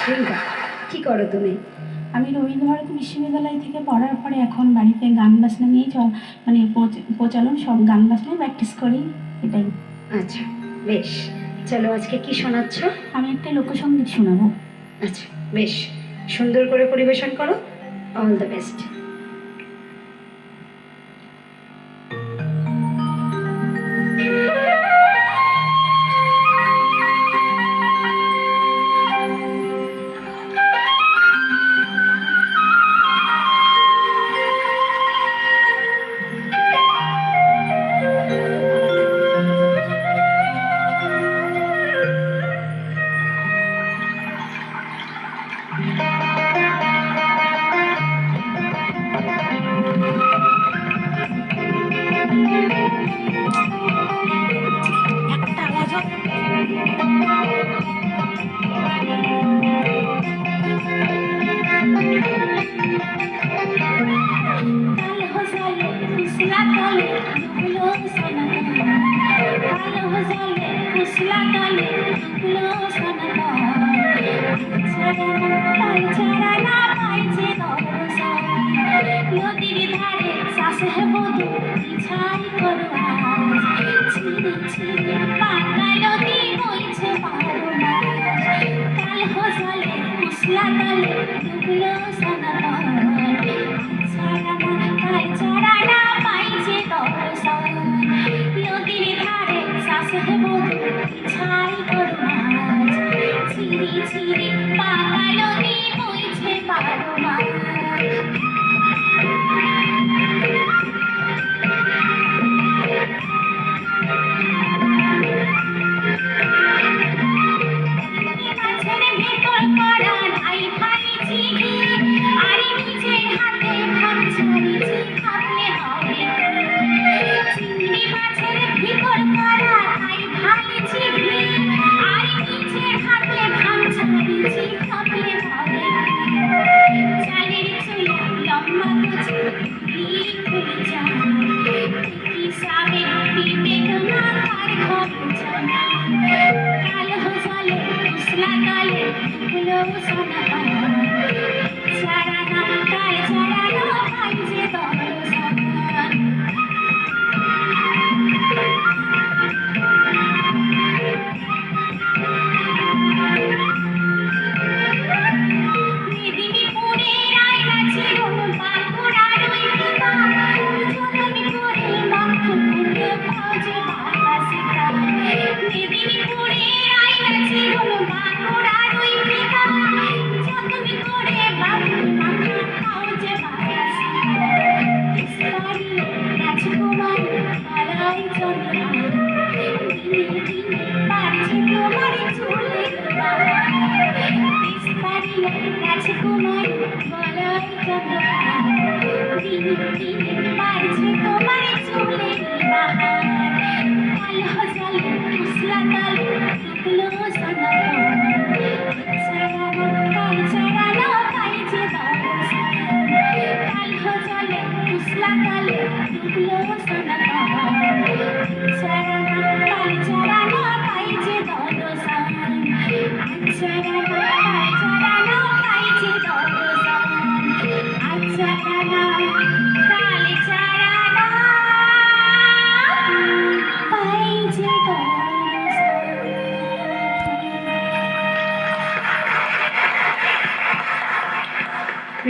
রিঙ্কা, কি করো তুমি? আমি রবীন্দ্রভারতী বিশ্ববিদ্যালয় থেকে পড়ার পরে এখন বাড়িতে গান বাজনা নিয়েই মানে প্রচলন, সব গান বাজনায় প্র্যাকটিস করি, এটাই। আচ্ছা, বেশ। চলো, আজকে কি শোনাচ্ছ? আমি একটা লোকসঙ্গীত শোনাবো। আচ্ছা, বেশ, সুন্দর করে পরিবেশন করো। All the best. নদীর ধারে চাষে বধু ছাই করবা ছিঁড়ে ছিঁড়ে পাকা নদী বইছে বারো মাস কাল হসালে কুশলা তালে ডুবলো সানাতন ছাড়া না কাল ছাড়া না পাইছে দর্শন নদীর ধারে চাষে বধু ছাই করবা ছিঁড়ে ছিঁড়ে পাকা নদী বইছে বারো মাস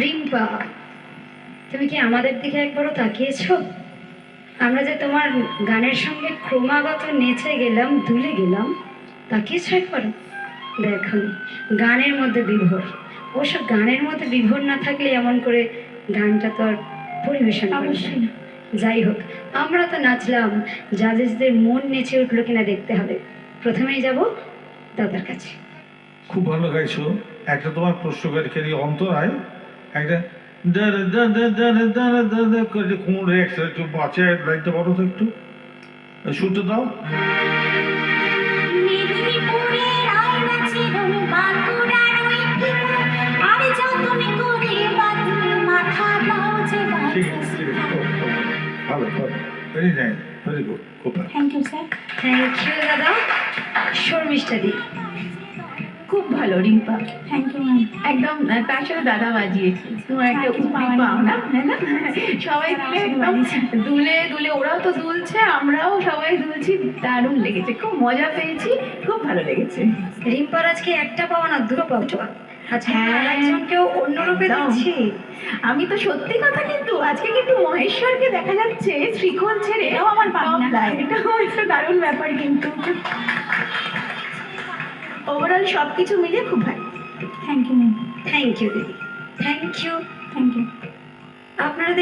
রিম্পা, তুমি কি আমাদের দিকে একবারও তাকিয়েছো? আমরা যে তোমার গানের সঙ্গে ক্রমাগত নেচে গেলাম, দুলে গেলাম, তাকিয়েছো একবারও? দেখো, গানের মধ্যে বিভোর। অবশ্য গানের মধ্যে বিভোর না থাকলে এমন করে গানটা তো আর পরিবেশন অবশ্যই না। যাই হোক, আমরা তো নাচলাম, জাজেসদের মন নেচে উঠলো কিনা দেখতে হবে। প্রথমেই যাব দাদার কাছে। খুব ভালো গাইছো। একটা তোমার প্রশ্নকারী অন্তরায় একটা কোমরে একটু বাঁচে লাইনটা বলো তো, একটু শুনতে দাও। ঠিক আছে, ভালো ভালো, ভেরি নাইস, ভেরি গুড, খুব ভালো। Thank you sir. Thank you দাদা। শর্মিষ্ঠা দি। খুব ভালো রিম্পা, থ্যাংক ইউ ম্যাম। একদম তার সাথে দাদা বাজিয়েছে, তোমার একটা কিছু উপরি পাওয়ার পাও নেই। না, হ্যাঁ না? সবাই তারা মিলে আমার সাথে একদম বাজিয়েছে। দুলে দুলে, ওরাও তো দুলছে, আমরাও সবাই দুলছি, দারুণ লেগেছে, খুব মজা পেয়েছি, খুব ভালো লেগেছে। রিম্পার আজকে একটা পাওয়া না, দুটো পাওয়া। আজকে আমরা হ্যাঁ, আরেকজনকেও অন্য রূপে একদম। দেখছি। আমি তো সত্যি কথা, কিন্তু আজকে কিন্তু মহেশ্বরকে দেখা যাচ্ছে শ্রীখোল ছেড়ে এটাও আমার পাওনা। তবলায়। এটাও একটা দারুণ ব্যাপার কিন্তু। ওভারঅল সবকিছু মিলিয়ে খুব ভালো। Thank you ma'am. Thank you দিদি, থ্যাংক ইউ। Thank you. আপনারা